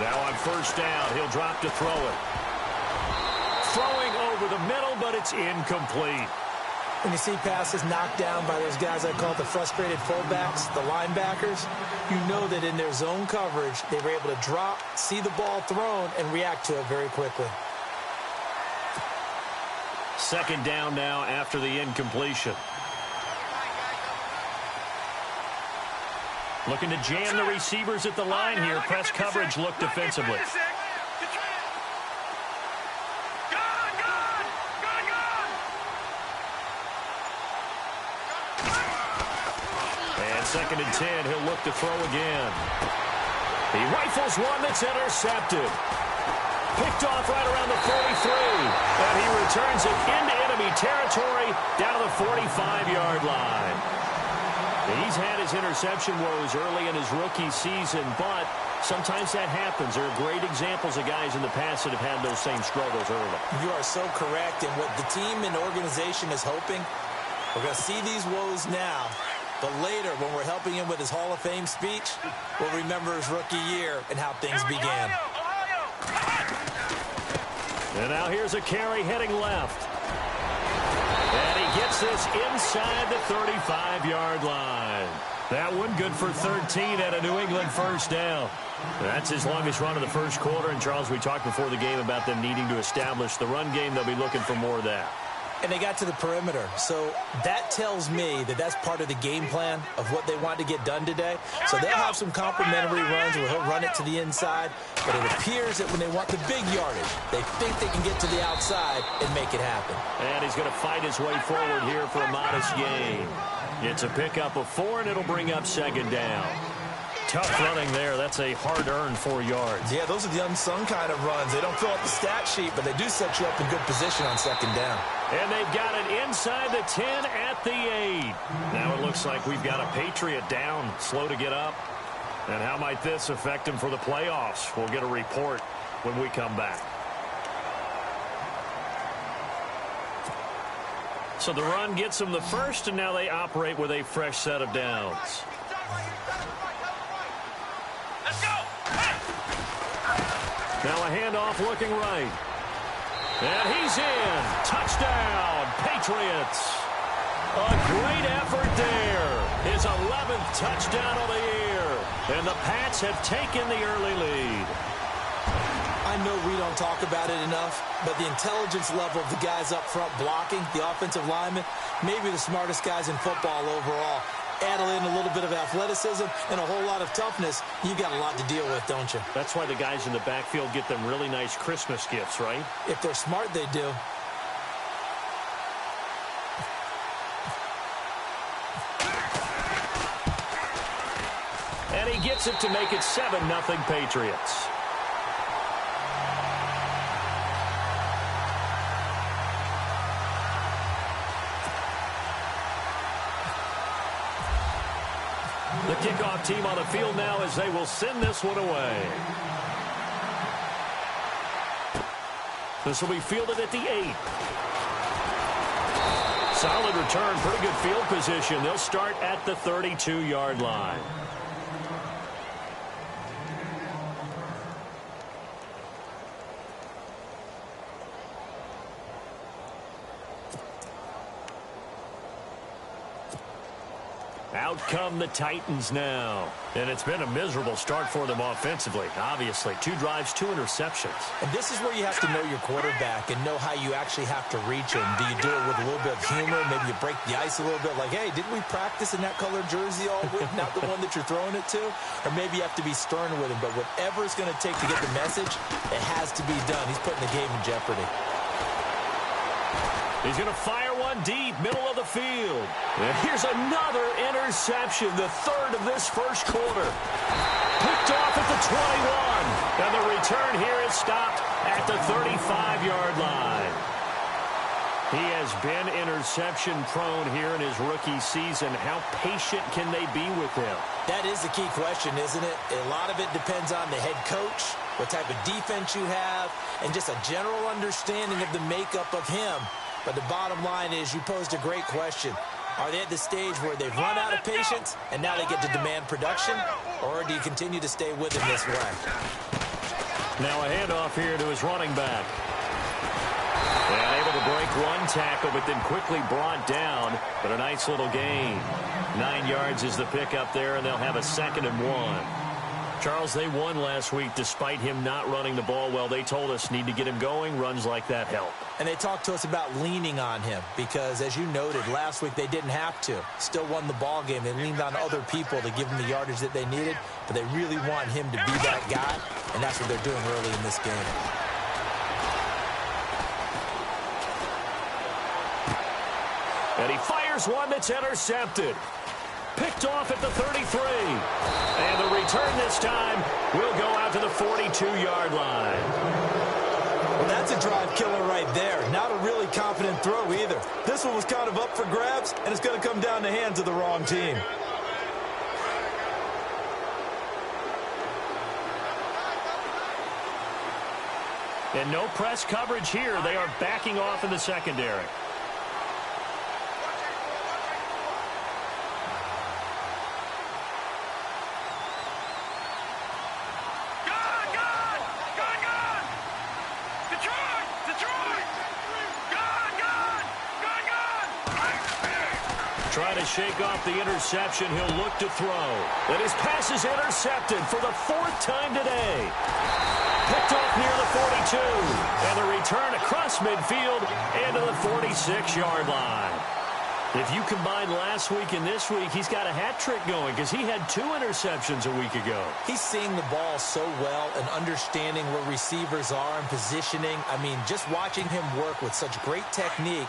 Now on first down, he'll drop to throw it. Throwing over the middle, but it's incomplete. When you see passes knocked down by those guys I call the frustrated fullbacks, the linebackers, you know that in their zone coverage, they were able to drop, see the ball thrown, and react to it very quickly. Second down now after the incompletion. Looking to jam the receivers at the line here. Press coverage look defensively. And second and 10, he'll look to throw again. He rifles one that's intercepted. Picked off right around the 43. And he returns it into enemy territory down to the 45-yard line. He's had his interception woes early in his rookie season, but sometimes that happens. There are great examples of guys in the past that have had those same struggles early. You are so correct. And what the team and organization is hoping, we're going to see these woes now, but later when we're helping him with his Hall of Fame speech, we'll remember his rookie year and how things began. And now here's a carry heading left. And he gets this inside the 35-yard line. That one good for 13 at a New England first down. That's his longest run of the first quarter. And, Charles, we talked before the game about them needing to establish the run game. They'll be looking for more of that. And they got to the perimeter. So that tells me that that's part of the game plan of what they want to get done today. So they'll have some complimentary runs where he'll run it to the inside. But it appears that when they want the big yardage, they think they can get to the outside and make it happen. And he's going to fight his way forward here for a modest gain. It's a pickup of 4, and it'll bring up second down. Tough running there. That's a hard-earned 4 yards. Yeah, those are the unsung kind of runs. They don't fill up the stat sheet, but they do set you up in good position on second down. And they've got it inside the 10 at the 8. Now it looks like we've got a Patriot down, slow to get up. And how might this affect him for the playoffs? We'll get a report when we come back. So the run gets them the first, and now they operate with a fresh set of downs. Now a handoff looking right. And he's in. Touchdown, Patriots. A great effort there. His 11th touchdown of the year. And the Pats have taken the early lead. I know we don't talk about it enough, but the intelligence level of the guys up front blocking, the offensive linemen, maybe the smartest guys in football overall. Add in a little bit of athleticism and a whole lot of toughness, you got a lot to deal with, don't you? That's why the guys in the backfield get them really nice Christmas gifts, right? If they're smart, they do. And he gets it to make it 7-0 Patriots. The kickoff team on the field now as they will send this one away. This will be fielded at the 8. Solid return, pretty good field position. They'll start at the 32-yard line. Out come the Titans now. And it's been a miserable start for them offensively, obviously. 2 drives, 2 interceptions. And this is where you have to know your quarterback and know how you actually have to reach him. Do you do it with a little bit of humor? Maybe you break the ice a little bit like, hey, didn't we practice in that colored jersey all week? Not the one that you're throwing it to? Or maybe you have to be stern with him. But whatever it's going to take to get the message, it has to be done. He's putting the game in jeopardy. He's going to fire one deep, middle of the field. And here's another interception, the 3rd of this first quarter. Picked off at the 21. And the return here is stopped at the 35-yard line. He has been interception prone here in his rookie season. How patient can they be with him? That is the key question, isn't it? A lot of it depends on the head coach, what type of defense you have, and just a general understanding of the makeup of him. But the bottom line is you posed a great question. Are they at the stage where they've run out of patience and now they get to demand production? Or do you continue to stay with him this way? Now a handoff here to his running back. And able to break one tackle, but then quickly brought down. But a nice little gain. 9 yards is the pickup there, and they'll have a 2nd and 1. Charles, they won last week despite him not running the ball well. They told us need to get him going. Runs like that help. And they talked to us about leaning on him because, as you noted, last week they didn't have to. Still won the ball game. They leaned on other people to give them the yardage that they needed, but they really want him to be that guy, and that's what they're doing early in this game. And he fires one that's intercepted. Picked off at the 33. And the return this time will go out to the 42-yard line. Well, that's a drive killer right there. Not a really confident throw either. This one was kind of up for grabs, and it's going to come down the hands of the wrong team. And no press coverage here. They are backing off in the secondary. Trying to shake off the interception. He'll look to throw. And his pass is intercepted for the 4th time today. Picked off near the 42. And the return across midfield and to the 46-yard line. If you combine last week and this week, he's got a hat trick going because he had 2 interceptions a week ago. He's seeing the ball so well and understanding where receivers are and positioning. I mean, just watching him work with such great technique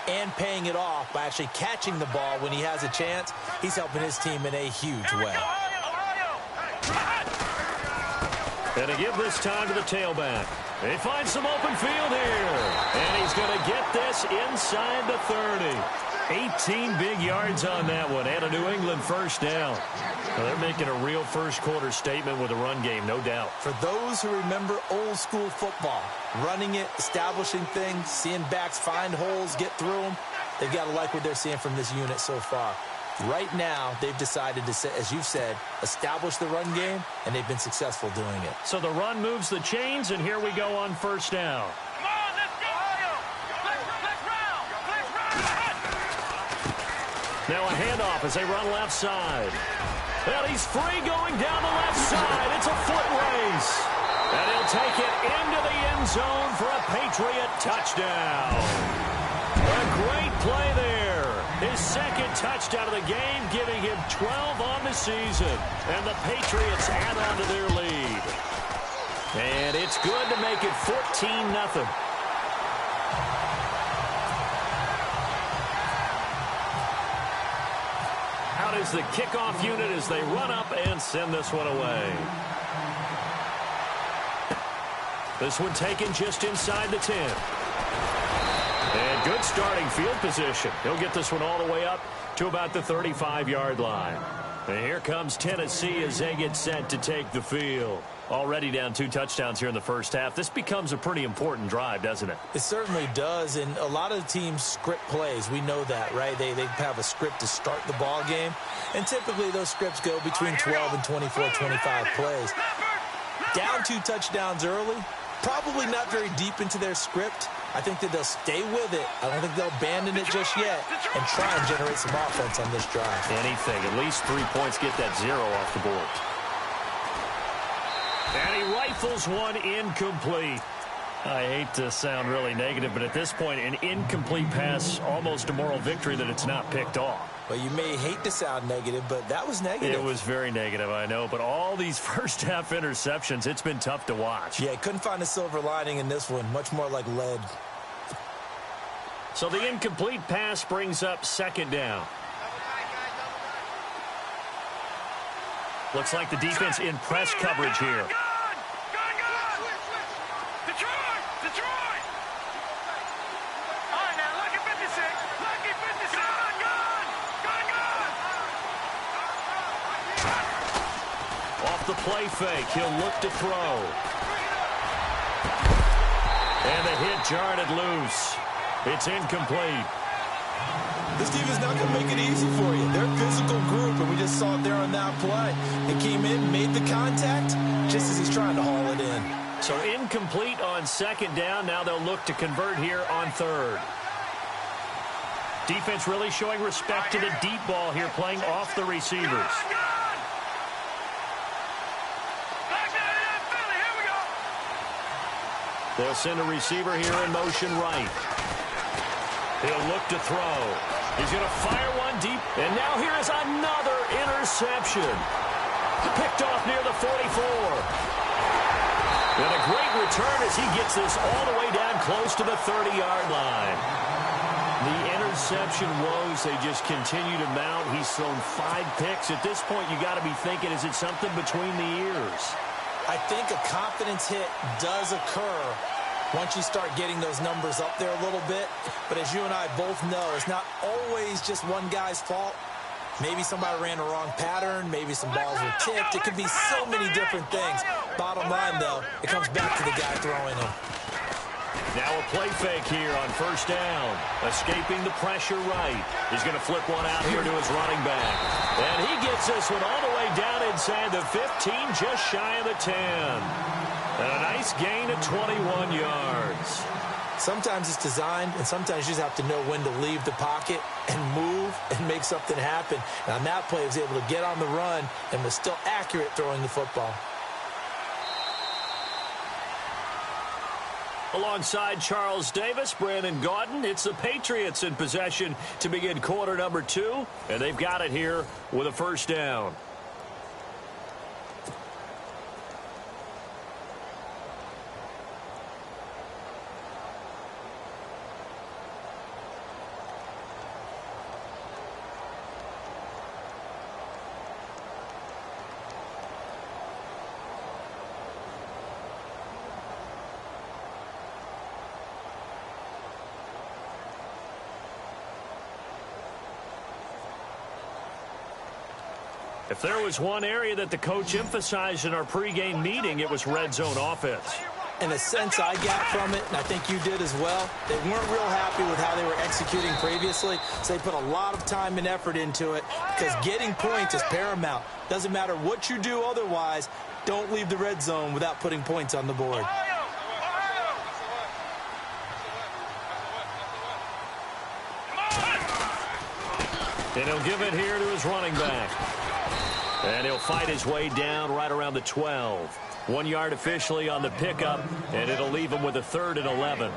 and paying it off by actually catching the ball when he has a chance, he's helping his team in a huge way. And to give this time to the tailback. They find some open field here. And he's going to get this inside the 30. 18 big yards on that one, and a New England first down. Well, they're making a real first-quarter statement with a run game, no doubt. For those who remember old-school football, running it, establishing things, seeing backs find holes, get through them, they've got to like what they're seeing from this unit so far. Right now, they've decided to, as you've said, establish the run game, and they've been successful doing it. So the run moves the chains, and here we go on first down. Now a handoff as they run left side. Well, he's free going down the left side. It's a foot race. And he'll take it into the end zone for a Patriot touchdown. A great play there. His 2nd touchdown of the game, giving him 12 on the season. And the Patriots add on to their lead. And it's good to make it 14-0. Out is the kickoff unit as they run up and send this one away. This one taken just inside the 10. And good starting field position. He'll get this one all the way up to about the 35-yard line. And here comes Tennessee as they get set to take the field. Already down 2 touchdowns here in the first half. This becomes a pretty important drive, doesn't it? It certainly does, and a lot of teams script plays. We know that, right? They have a script to start the ball game, and typically those scripts go between 12 and 24, 25 plays. Down 2 touchdowns early, probably not very deep into their script. I think that they'll stay with it. I don't think they'll abandon it just yet and try and generate some offense on this drive. Anything, at least 3 points, get that 0 off the board. And he rifles one incomplete. I hate to sound really negative, but at this point, an incomplete pass, almost a moral victory that it's not picked off. Well, you may hate to sound negative, but that was negative. It was very negative, I know. But all these first-half interceptions, it's been tough to watch. Yeah, couldn't find a silver lining in this one. Much more like lead. So the incomplete pass brings up 2nd down. Looks like the defense in press coverage here. Off the play fake, he'll look to throw. And the hit jarred it loose. It's incomplete. This team is not going to make it easy for you. They're a physical group, and we just saw it there on that play. They came in, made the contact, just as he's trying to haul it in. So incomplete on second down. Now they'll look to convert here on third. Defense really showing respect to the deep ball here, playing off the receivers. They'll send a receiver here in motion right. He'll look to throw. He's going to fire one deep. And now here is another interception. Picked off near the 44. And a great return as he gets this all the way down close to the 30-yard line. The interception woes, they just continue to mount. He's thrown 5 picks. At this point, you got to be thinking, is it something between the ears? I think a confidence hit does occur once you start getting those numbers up there a little bit. But as you and I both know, it's not always just one guy's fault. Maybe somebody ran a wrong pattern. Maybe some balls were tipped. It could be so many different things. Bottom line, though, it comes back to the guy throwing them. Now a play fake here on first down. Escaping the pressure right. He's going to flip one out here to his running back. And he gets this one all the way down inside the 15, just shy of the 10. And a nice gain of 21 yards. Sometimes it's designed, and sometimes you just have to know when to leave the pocket and move and make something happen. And on that play, he was able to get on the run and was still accurate throwing the football. Alongside Charles Davis, Brandon Gaudin, it's the Patriots in possession to begin quarter number 2, and they've got it here with a first down. If there was one area that the coach emphasized in our pregame meeting, it was red zone offense. And the sense I got from it, and I think you did as well, they weren't real happy with how they were executing previously, so they put a lot of time and effort into it because getting points is paramount. Doesn't matter what you do otherwise, don't leave the red zone without putting points on the board. And he'll give it here to his running back. And he'll fight his way down right around the 12. 1 yard officially on the pickup, and it'll leave him with a 3rd and 11.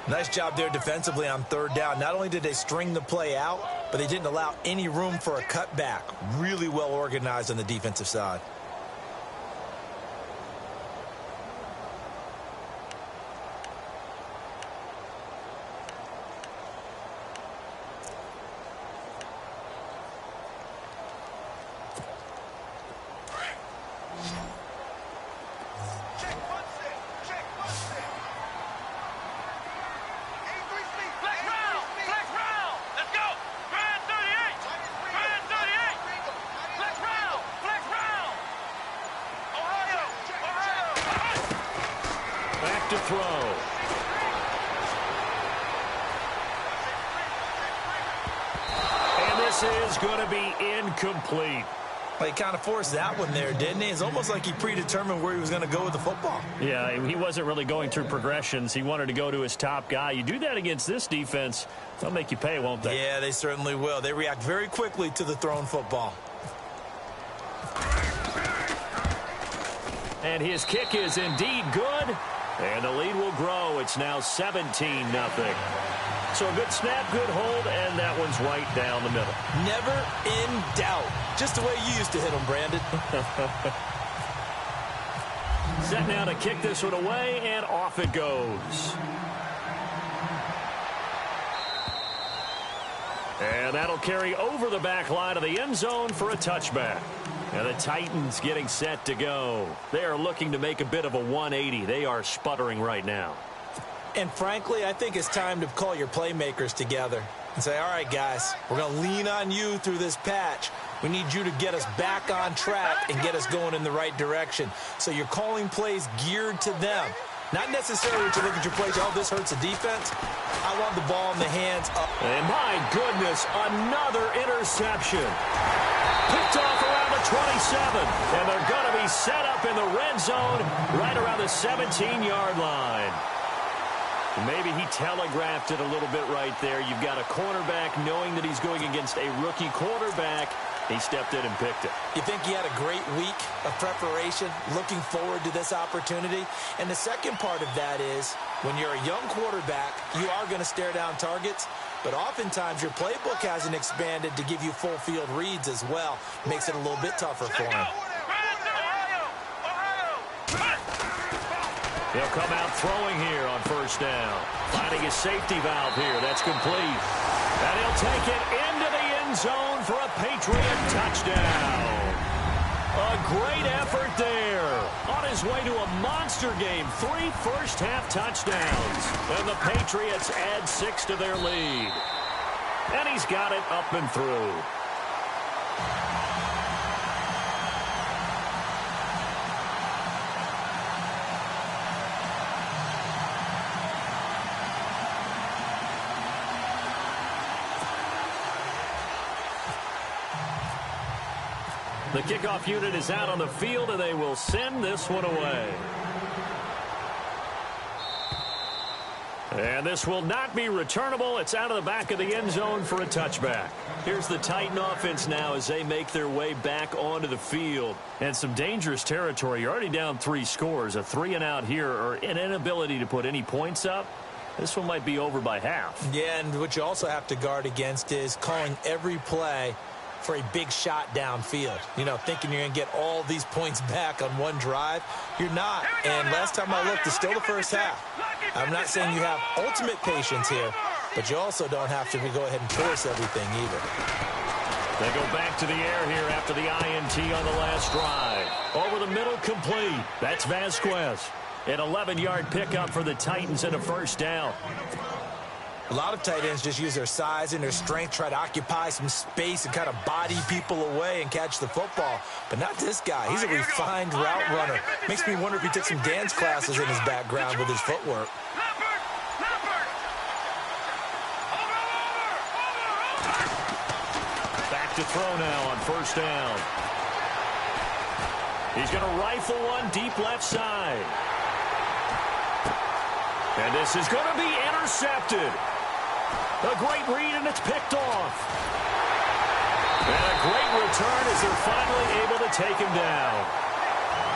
Nice job there defensively on 3rd down. Not only did they string the play out, but they didn't allow any room for a cutback. Really well organized on the defensive side. To throw. And this is going to be incomplete. Well, he kind of forced that one there, didn't he? It's almost like he predetermined where he was going to go with the football. Yeah, he wasn't really going through progressions. He wanted to go to his top guy. You do that against this defense, they'll make you pay, won't they? Yeah, they certainly will. They react very quickly to the thrown football. And his kick is indeed good. And the lead will grow. It's now 17-0. So a good snap, good hold, and that one's right down the middle. Never in doubt. Just the way you used to hit them, Brandon. Set now to kick this one away, and off it goes. And that'll carry over the back line of the end zone for a touchback. And the Titans getting set to go. They are looking to make a bit of a 180. They are sputtering right now. And frankly, I think it's time to call your playmakers together and say, all right, guys, we're going to lean on you through this patch. We need you to get us back on track and get us going in the right direction. So you're calling plays geared to them. Not necessarily to look at your plays, oh, this hurts the defense. I want the ball in the hands of... And my goodness, another interception. Picked off around the 27, and they're going to be he's set up in the red zone right around the 17-yard line. Maybe he telegraphed it a little bit right there. You've got a cornerback knowing that he's going against a rookie quarterback. He stepped in and picked it. You think he had a great week of preparation, looking forward to this opportunity? And the second part of that is, when you're a young quarterback, you are going to stare down targets, but oftentimes your playbook hasn't expanded to give you full field reads as well. Makes it a little bit tougher for him. He'll come out throwing here on first down. Finding his safety valve here. That's complete. And he'll take it into the end zone for a Patriot touchdown. A great effort there. On his way to a monster game. 3 first-half touchdowns. And the Patriots add 6 to their lead. And he's got it up and through. The kickoff unit is out on the field, and they will send this one away. And this will not be returnable. It's out of the back of the end zone for a touchback. Here's the Titan offense now as they make their way back onto the field. And some dangerous territory. You're already down 3 scores. A 3-and-out here, or an inability to put any points up. This one might be over by half. Yeah, and what you also have to guard against is calling every play for a big shot downfield. You know, thinking you're going to get all these points back on one drive. You're not. And last time I looked, it's still the first half. I'm not saying you have ultimate patience here, but you also don't have to go ahead and force everything either. They go back to the air here after the INT on the last drive. Over the middle, complete. That's Vasquez. An 11-yard pickup for the Titans and a first down. A lot of tight ends just use their size and their strength, try to occupy some space and kind of body people away and catch the football. But not this guy. He's a refined route runner. Makes me wonder if he took some dance classes in his background with his footwork. Back to throw now on first down. He's going to rifle one deep left side. And this is going to be intercepted. A great read, and it's picked off. And a great return as they're finally able to take him down.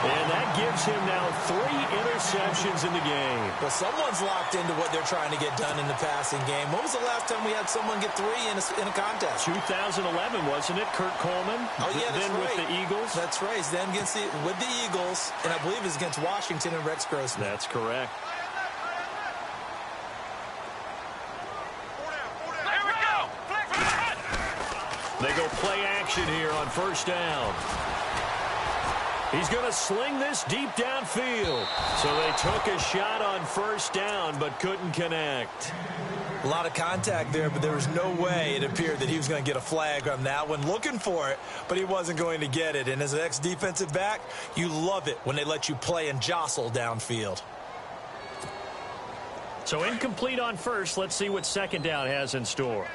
And that gives him now 3 interceptions in the game. Well, someone's locked into what they're trying to get done in the passing game. When was the last time we had someone get 3 in a contest? 2011, wasn't it? Kurt Coleman? Oh, yeah, that's then right. with the Eagles? That's right. Then with the Eagles, and I believe it's against Washington and Rex Grossman. That's correct. They go play action here on first down. He's going to sling this deep downfield. So they took a shot on first down but couldn't connect. A lot of contact there, but there was no way it appeared that he was going to get a flag on that one. Looking for it, but he wasn't going to get it. And as an ex-defensive back, you love it when they let you play and jostle downfield. So incomplete on first. Let's see what second down has in store.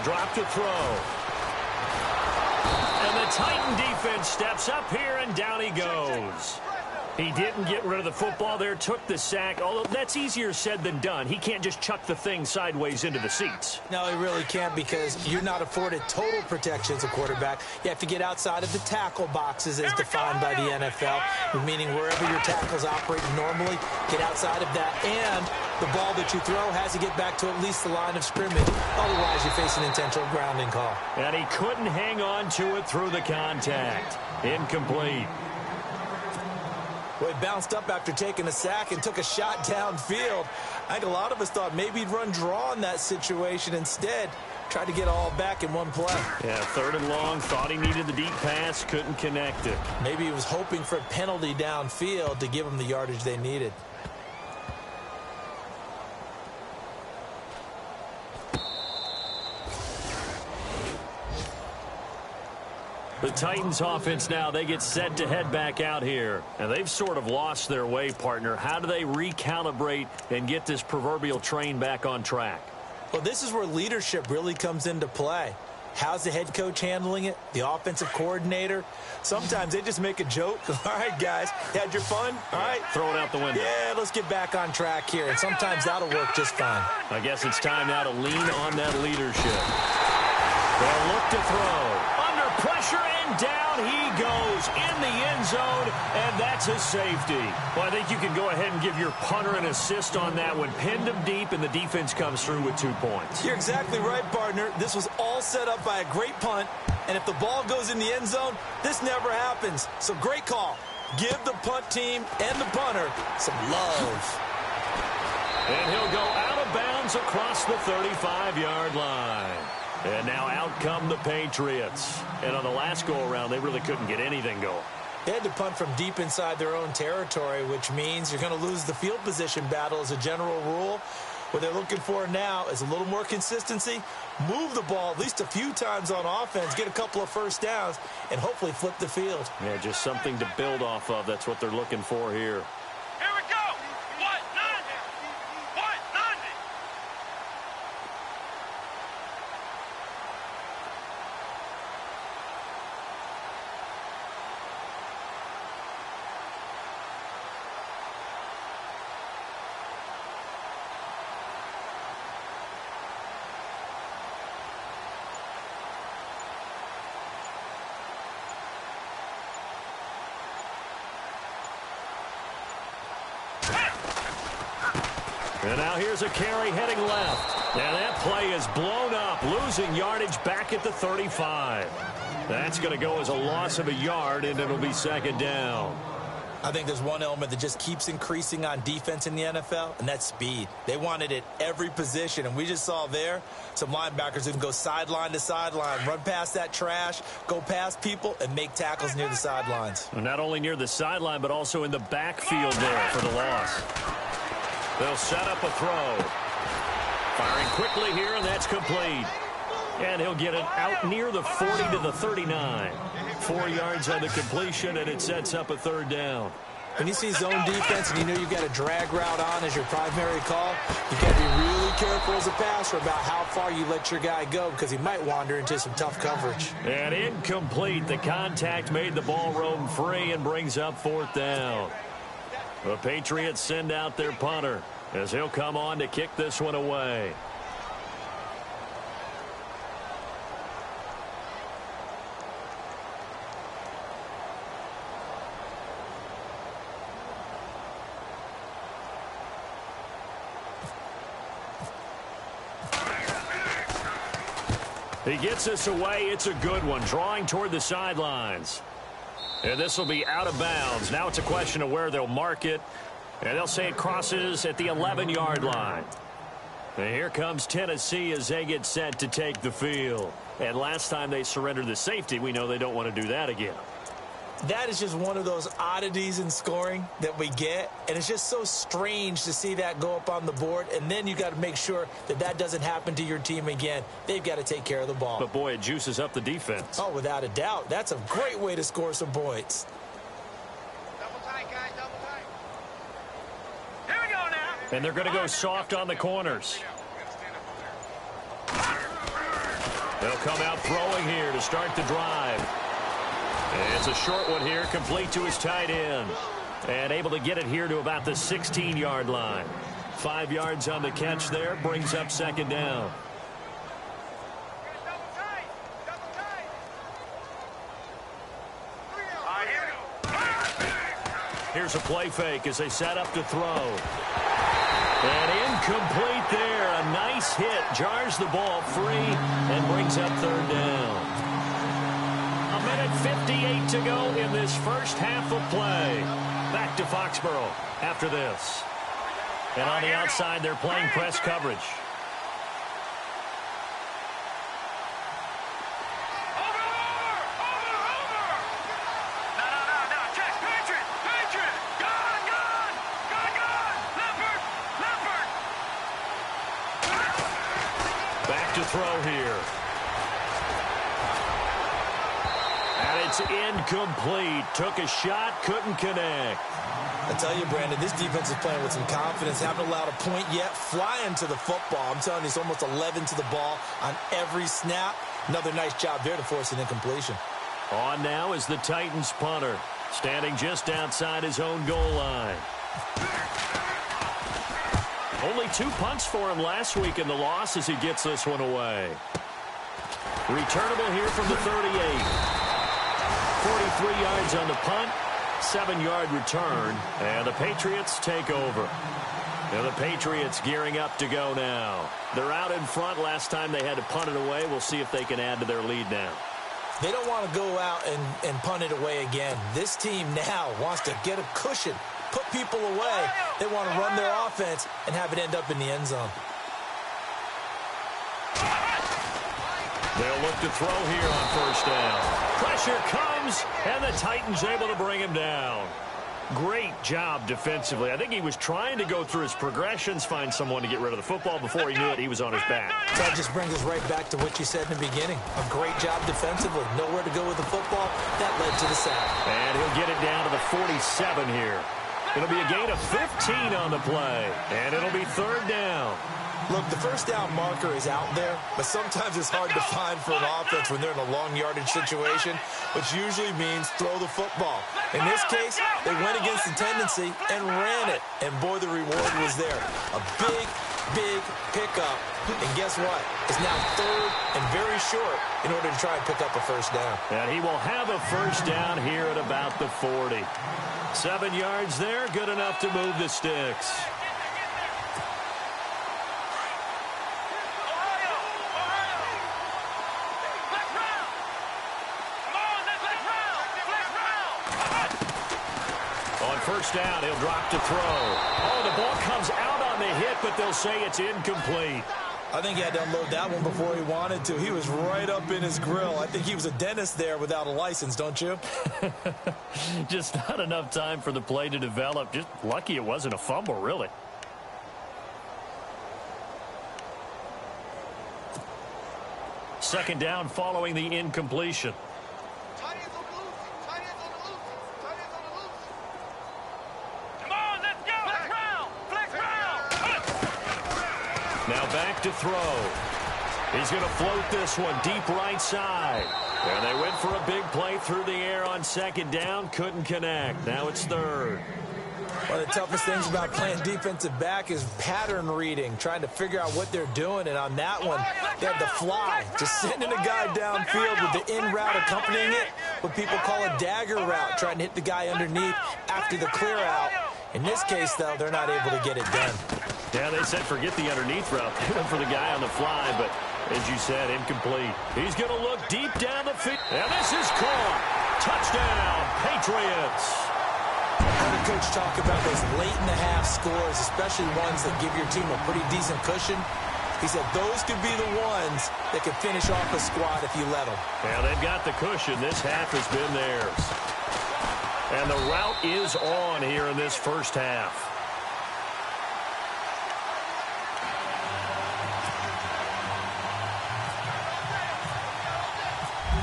Drop to throw. And the Titan defense steps up here, and down he goes. He didn't get rid of the football there, took the sack, although that's easier said than done. He can't just chuck the thing sideways into the seats. No, he really can't, because you're not afforded total protection as a quarterback. You have to get outside of the tackle boxes as defined by the NFL, meaning wherever your tackles operate normally, get outside of that, and the ball that you throw has to get back to at least the line of scrimmage. Otherwise, you face an intentional grounding call. And he couldn't hang on to it through the contact. Incomplete. Well, he bounced up after taking a sack and took a shot downfield. I think a lot of us thought maybe he'd run draw in that situation. Instead, tried to get all back in one play. Yeah, 3rd and long, thought he needed the deep pass, couldn't connect it. Maybe he was hoping for a penalty downfield to give him the yardage they needed. The Titans offense now, they get set to head back out here. And they've sort of lost their way, partner. How do they recalibrate and get this proverbial train back on track? Well, this is where leadership really comes into play. How's the head coach handling it? The offensive coordinator? Sometimes they just make a joke. All right, guys, you had your fun? All right. Throw it out the window. Yeah, let's get back on track here. And sometimes that'll work just fine. I guess it's time now to lean on that leadership. They'll look to throw. Under pressure, and down he goes in the end zone, and that's a safety. Well, I think you can go ahead and give your punter an assist on that one. Pinned him deep, and the defense comes through with 2 points. You're exactly right, partner. This was all set up by a great punt, and if the ball goes in the end zone, this never happens. So great call. Give the punt team and the punter some love. And he'll go out of bounds across the 35-yard line. And now out come the Patriots. And on the last go-around, they really couldn't get anything going. They had to punt from deep inside their own territory, which means you're going to lose the field position battle as a general rule. What they're looking for now is a little more consistency, move the ball at least a few times on offense, get a couple of first downs, and hopefully flip the field. Yeah, just something to build off of. That's what they're looking for here. Here we go. What? None. What? None. And now here's a carry heading left. And that play is blown up, losing yardage back at the 35. That's going to go as a loss of a yard, and it'll be second down. I think there's one element that just keeps increasing on defense in the NFL, and that's speed. They want it at every position, and we just saw there some linebackers who can go sideline to sideline, run past that trash, go past people, and make tackles near the sidelines. And not only near the sideline, but also in the backfield there for the loss. They'll set up a throw. Firing quickly here, and that's complete. And he'll get it out near the 40 to the 39. 4 yards on the completion, and it sets up a third down. When you see zone defense and you know you've got a drag route on as your primary call, you've got to be really careful as a passer about how far you let your guy go because he might wander into some tough coverage. And incomplete. The contact made the ball roam free and brings up fourth down. The Patriots send out their punter as he'll come on to kick this one away. He gets this away. It's a good one, drawing toward the sidelines. And this will be out of bounds. Now it's a question of where they'll mark it. And they'll say it crosses at the 11-yard line. And here comes Tennessee as they get set to take the field. And last time they surrendered the safety, we know they don't want to do that again. That is just one of those oddities in scoring that we get. And it's just so strange to see that go up on the board. And then you got to make sure that that doesn't happen to your team again. They've got to take care of the ball. But, boy, it juices up the defense. Oh, without a doubt. That's a great way to score some points. Double tight, guys. Double tight. Here we go now. And they're going to go soft on the corners. They'll come out throwing here to start the drive. And it's a short one here, complete to his tight end. And able to get it here to about the 16-yard line. 5 yards on the catch there, brings up second down. Double tight. Double tight. All right, here we go. Here's a play fake as they set up to throw. And incomplete there. A nice hit. Jars the ball free and brings up third down. 1:58 to go in this first half of play. Back to Foxborough after this. And on the outside, they're playing press coverage. Back to throw here. And it's incomplete. Took a shot, couldn't connect. I tell you, Brandon, this defense is playing with some confidence. Haven't allowed a point yet. Flying to the football. I'm telling you, it's almost 11 to the ball on every snap. Another nice job there to force an incompletion. On now is the Titans punter, standing just outside his own goal line. Only 2 punts for him last week in the loss as he gets this one away. Returnable here from the 38. 43 yards on the punt, 7-yard return, and the Patriots take over. And the Patriots gearing up to go now. They're out in front. Last time they had to punt it away. We'll see if they can add to their lead now. They don't want to go out and punt it away again. This team now wants to get a cushion, put people away. They want to run their offense and have it end up in the end zone. They'll look to throw here on first down. Pressure comes, and the Titans able to bring him down. Great job defensively. I think he was trying to go through his progressions, find someone to get rid of the football. Before he knew it, he was on his back. So that just brings us right back to what you said in the beginning. A great job defensively. Nowhere to go with the football. That led to the sack. And he'll get it down to the 47 here. It'll be a gain of 15 on the play. And it'll be third down. Look, the first down marker is out there, but sometimes it's hard to find for an offense when they're in a long yardage situation, which usually means throw the football. In this case, they went against the tendency and ran it, and boy, the reward was there. A big, big pickup, and guess what? It's now third and very short in order to try and pick up a first down. And he will have a first down here at about the 40. 7 yards there, good enough to move the sticks. First down, he'll drop to throw. Oh, the ball comes out on the hit, but they'll say it's incomplete. I think he had to unload that one before he wanted to. He was right up in his grill. I think he was a dentist there without a license, don't you? Just not enough time for the play to develop. Just lucky it wasn't a fumble, really. Second down following the incompletion. Now back to throw. He's going to float this one deep right side. And they went for a big play through the air on second down. Couldn't connect. Now it's third. One of the toughest things about playing defensive back is pattern reading, trying to figure out what they're doing. And on that one, they had the fly, just sending a guy downfield with the in route accompanying it, what people call a dagger route, trying to hit the guy underneath after the clear out. In this case, though, they're not able to get it done. Yeah, they said forget the underneath route. They went for the guy on the fly, but as you said, incomplete. He's going to look deep down the field. And this is caught. Touchdown, Patriots. I heard a coach talk about those late-in-the-half scores, especially ones that give your team a pretty decent cushion. He said those could be the ones that could finish off a squad if you let them. Yeah, they've got the cushion. This half has been theirs. And the route is on here in this first half.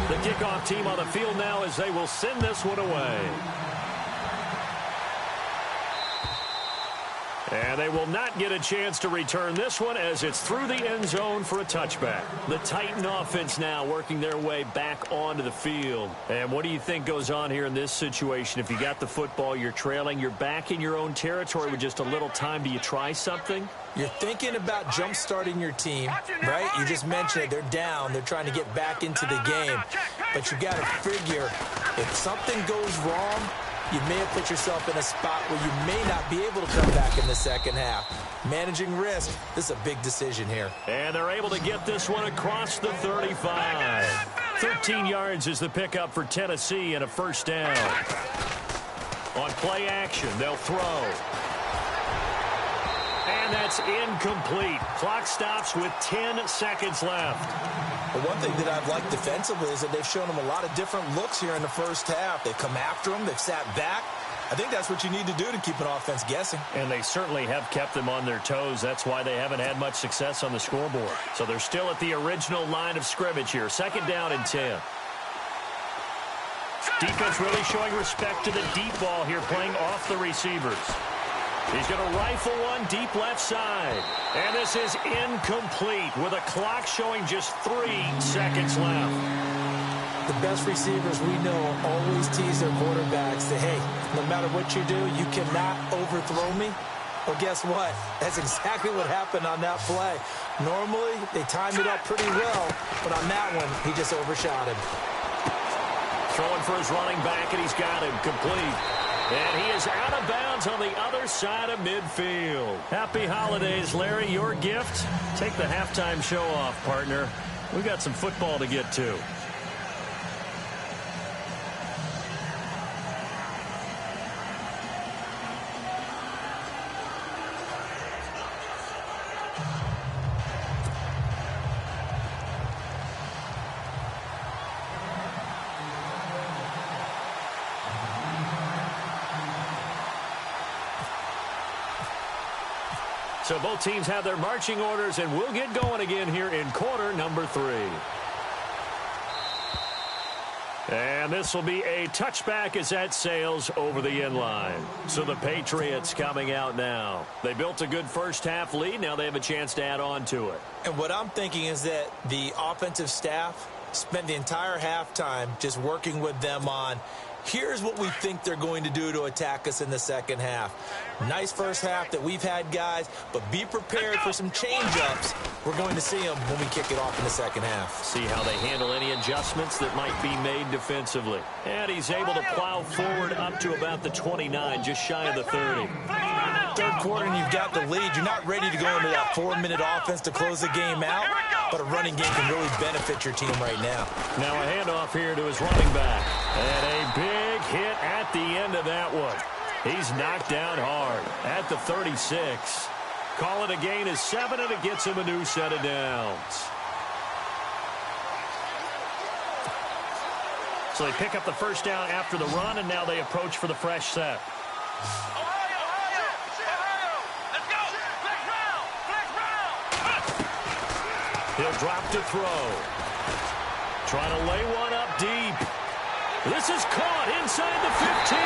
The kickoff team on the field now as they will send this one away. And they will not get a chance to return this one as it's through the end zone for a touchback. The Titan offense now working their way back onto the field. And what do you think goes on here in this situation? If you got the football, you're trailing, you're back in your own territory with just a little time. Do you try something? You're thinking about jump-starting your team, right? You just mentioned it. They're down. They're trying to get back into the game. But you got to figure if something goes wrong, you may have put yourself in a spot where you may not be able to come back in the second half. Managing risk, this is a big decision here. And they're able to get this one across the 35. 13 yards is the pickup for Tennessee and a first down. On play action, they'll throw. And that's incomplete. Clock stops with 10 seconds left. But one thing that I've liked defensively is that they've shown them a lot of different looks here in the first half. They've come after them. They've sat back. I think that's what you need to do to keep an offense guessing. And they certainly have kept them on their toes. That's why they haven't had much success on the scoreboard. So they're still at the original line of scrimmage here. Second down and 10. Defense really showing respect to the deep ball here, playing off the receivers. He's going to rifle one deep left side. And this is incomplete with a clock showing just 3 seconds left. The best receivers we know always tease their quarterbacks that, hey, no matter what you do, you cannot overthrow me. Well, guess what? That's exactly what happened on that play. Normally, they time it up pretty well, but on that one, he just overshot him. Throwing for his running back, and he's got him complete. And he is out of bounds on the other side of midfield. Happy holidays, Larry. Your gift? Take the halftime show off, partner. We got some football to get to. So both teams have their marching orders, and we'll get going again here in quarter number 3. And this will be a touchback as that sails over the end line. So the Patriots coming out now. They built a good first half lead. Now they have a chance to add on to it. And what I'm thinking is that the offensive staff spent the entire halftime just working with them on, here's what we think they're going to do to attack us in the second half. Nice first half that we've had, guys, but be prepared for some change-ups. We're going to see them when we kick it off in the second half. See how they handle any adjustments that might be made defensively. And he's able to plow forward up to about the 29, just shy of the 30. Third quarter and you've got the lead. You're not ready to go into that 4-minute offense to close the game out, but a running game can really benefit your team right now. Now a handoff here to his running back. And a big hit at the end of that one. He's knocked down hard at the 36. Call it a gain of 7, and it gets him a new set of downs. So they pick up the first down after the run, and now they approach for the fresh set. He'll drop to throw. Trying to lay one up deep. This is caught inside the 15.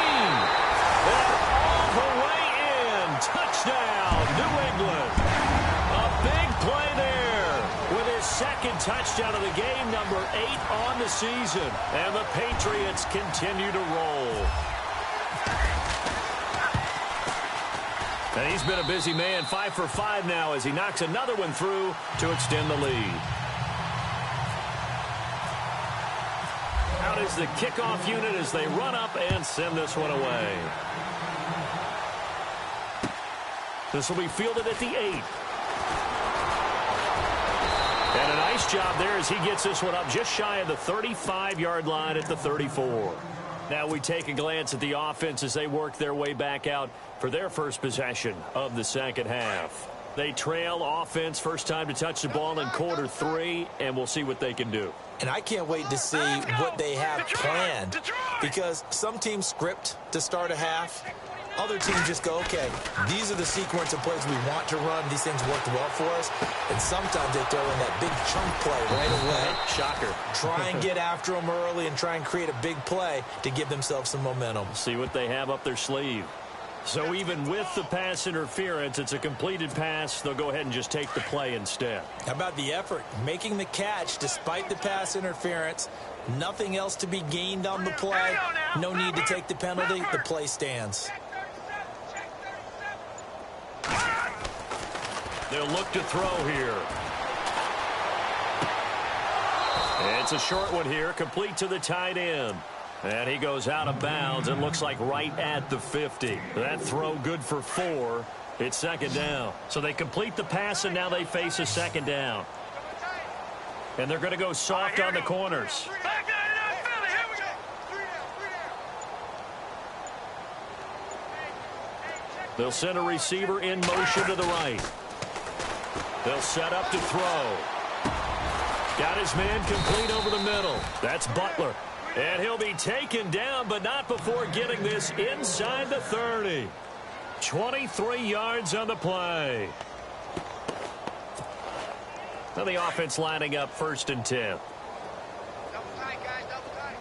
And all the way in. Touchdown, New England. A big play there with his second touchdown of the game, number 8 on the season. And the Patriots continue to roll. And he's been a busy man, 5 for 5 now as he knocks another one through to extend the lead. Out is the kickoff unit as they run up and send this one away. This will be fielded at the 8. And a nice job there as he gets this one up just shy of the 35-yard line at the 34. Now we take a glance at the offense as they work their way back out for their first possession of the second half. They trail offense, first time to touch the ball in quarter 3, and we'll see what they can do. And I can't wait to see what they have planned, because some teams script to start a half. Other teams just go, okay, these are the sequence of plays we want to run. These things worked well for us. And sometimes they throw in that big chunk play right away. Shocker. Try and get after them early and try and create a big play to give themselves some momentum. See what they have up their sleeve. So even with the pass interference, it's a completed pass. They'll go ahead and just take the play instead. How about the effort? Making the catch despite the pass interference. Nothing else to be gained on the play. No need to take the penalty. The play stands. They'll look to throw here. It's a short one here, complete to the tight end. And he goes out of bounds and looks like right at the 50. That throw good for 4. It's second down. So they complete the pass, and now they face a second down. And they're going to go soft on the corners. They'll send a receiver in motion to the right. They'll set up to throw. Got his man complete over the middle. That's Butler. And he'll be taken down, but not before getting this inside the 30. 23 yards on the play. Now the offense lining up 1st and 10. Double tight, guys, double tight.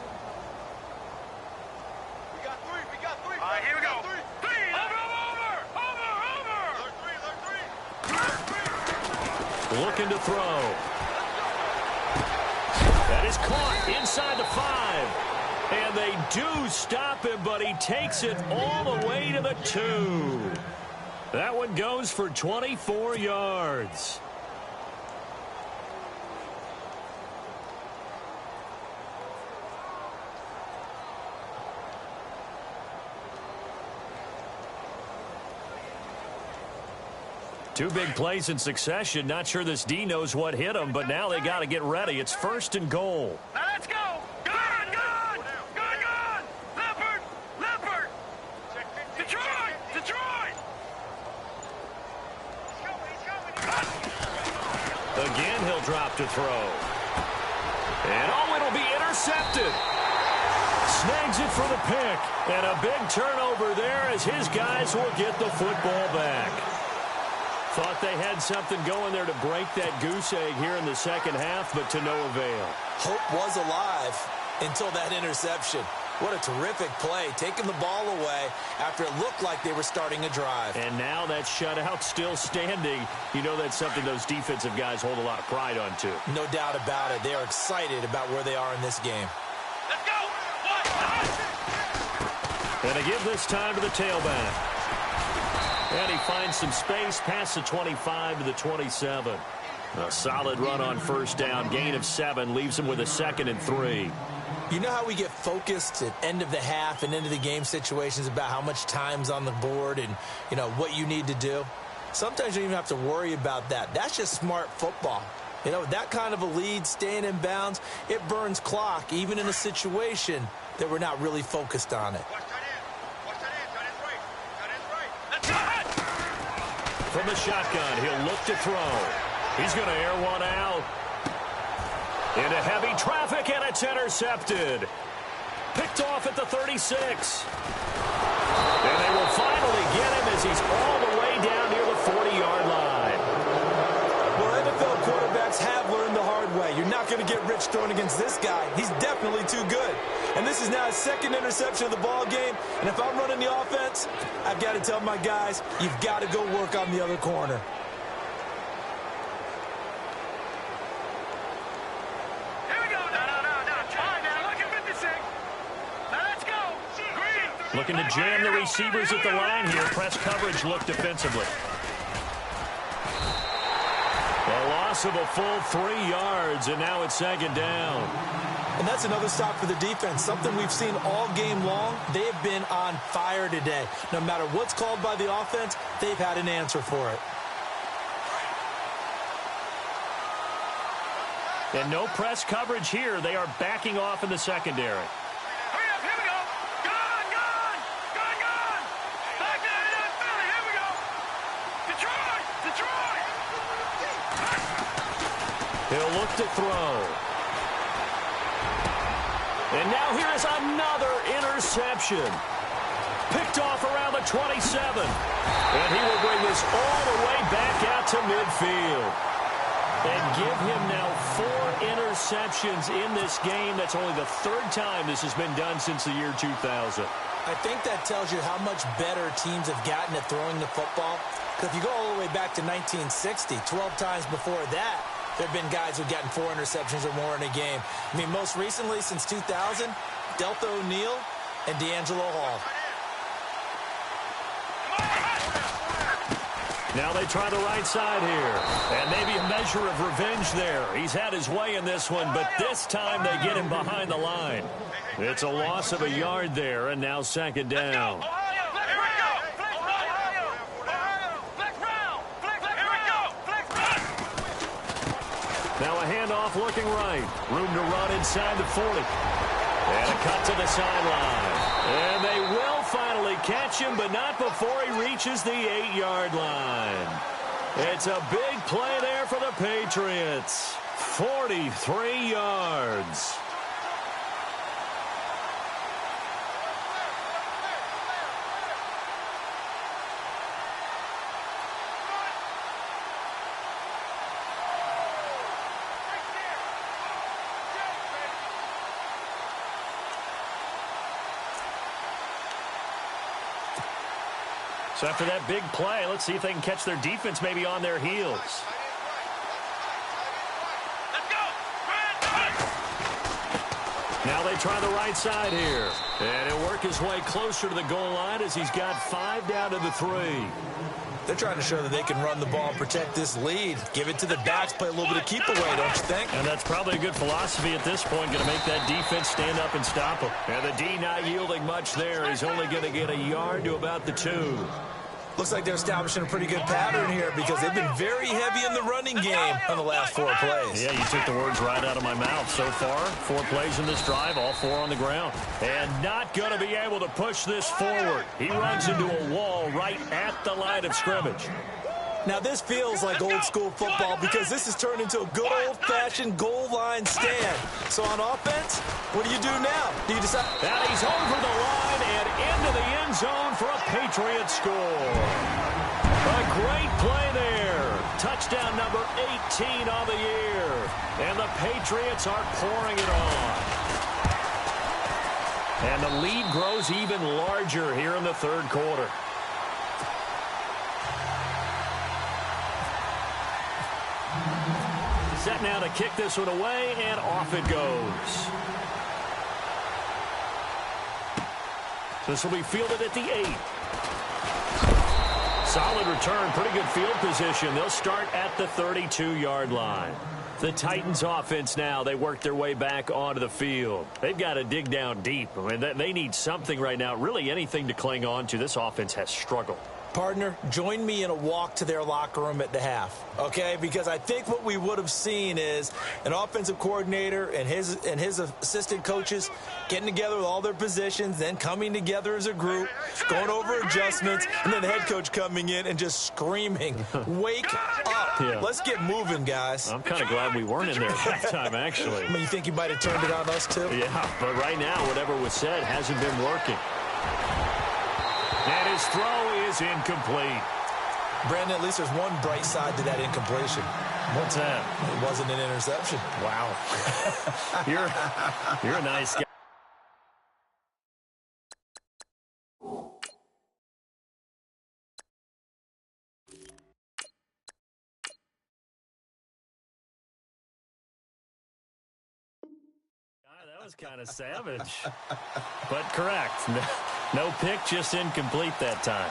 looking to throw. That is caught inside the 5. And they do stop him, but he takes it all the way to the 2. That one goes for 24 yards. Two big plays in succession. Not sure this D knows what hit him, but now they got to get ready. It's 1st and goal. Now let's go. Gone. Leopard. Detroit. Again, he'll drop to throw. And it'll be intercepted. Snags it for the pick. And a big turnover there as his guys will get the football back. Thought they had something going there to break that goose egg here in the second half, but to no avail. Hope was alive until that interception. What a terrific play, taking the ball away after it looked like they were starting a drive. And now that shutout still standing. You know that's something those defensive guys hold a lot of pride on, too. No doubt about it. They are excited about where they are in this game. Let's go. And they give this time to the tailback. And he finds some space past the 25 to the 27. A solid run on first down. Gain of 7 leaves him with a 2nd and 3. You know how we get focused at end of the half and into the game situations about how much time's on the board and, you know, what you need to do? Sometimes you don't even have to worry about that. That's just smart football. You know, that kind of a lead, staying in bounds, it burns clock, even in a situation that we're not really focused on it. From the shotgun, he'll look to throw. He's going to air one out. Into heavy traffic, and it's intercepted. Picked off at the 36. And they will finally get him as he's all the way down near the 40-yard line. Well, NFL quarterbacks have learned the hard way. You're not going to get rich throwing against this guy. He's definitely too good. And this is now his 2nd interception of the ball game. And if I'm running the offense, I've got to tell my guys, you've got to go work on the other corner. Here we go. No. Try now. Look at 56. Now let's go. Green. Looking to jam the receivers at the line here. Press coverage look defensively. A loss of a full 3 yards, and now it's 2nd down. And that's another stop for the defense, something we've seen all game long. They have been on fire today. No matter what's called by the offense, they've had an answer for it. And no press coverage here. They are backing off in the secondary. Hurry up. Here we go. Gone. Back down Philly. Here we go. Detroit. He'll look to throw. And now here is another interception. Picked off around the 27. And he will bring this all the way back out to midfield. And give him now 4 interceptions in this game. That's only the 3rd time this has been done since the year 2000. I think that tells you how much better teams have gotten at throwing the football. Because if you go all the way back to 1960, 12 times before that, there have been guys who've gotten 4 interceptions or more in a game. I mean, most recently, since 2000, Delta O'Neal and D'Angelo Hall. Now they try the right side here. And maybe a measure of revenge there. He's had his way in this one, but this time they get him behind the line. It's a loss of a yard there, and now 2nd down. Now a handoff looking right. Room to run inside the 40. And a cut to the sideline. And they will finally catch him, but not before he reaches the 8-yard line. It's a big play there for the Patriots. 43 yards. So after that big play, let's see if they can catch their defense maybe on their heels. Now they try the right side here. And he'll work his way closer to the goal line as he's got 5 down to the 3. They're trying to show that they can run the ball and protect this lead. Give it to the backs, play a little bit of keep away, don't you think? And that's probably a good philosophy at this point, going to make that defense stand up and stop him. And the D not yielding much there. He's only going to get a yard to about the 2. Looks like they're establishing a pretty good pattern here because they've been very heavy in the running game on the last 4 plays. Yeah, you took the words right out of my mouth. So far, 4 plays in this drive, all 4 on the ground. And not going to be able to push this forward. He runs into a wall right at the line of scrimmage. Now, this feels like old-school football because this has turned into a good old-fashioned goal line stand. So on offense, what do you do now? Do you decide? And he's over the line and into the end zone for a Patriot score. A great play there. Touchdown number 18 on the year. And the Patriots are pouring it on. And the lead grows even larger here in the 3rd quarter. Set now to kick this one away, and off it goes. This will be fielded at the 8. Solid return, pretty good field position. They'll start at the 32-yard line. The Titans offense now, they work their way back onto the field. They've got to dig down deep. I mean, they need something right now, really anything to cling on to. This offense has struggled. Partner, join me in a walk to their locker room at the half, okay? Because I think what we would have seen is an offensive coordinator and his assistant coaches getting together with all their positions, then coming together as a group, going over adjustments, and then the head coach coming in and just screaming, "Wake up. Yeah. Let's get moving, guys." I'm kind of glad we weren't in there at that time, actually. I mean, you think you might have turned it on us, too? Yeah, but right now, whatever was said hasn't been working. And his throw is incomplete. Brandon, at least there's one bright side to that incompletion. What's that? It wasn't an interception. Wow. You're a nice guy. That was kind of savage. But correct. No pick, just incomplete that time.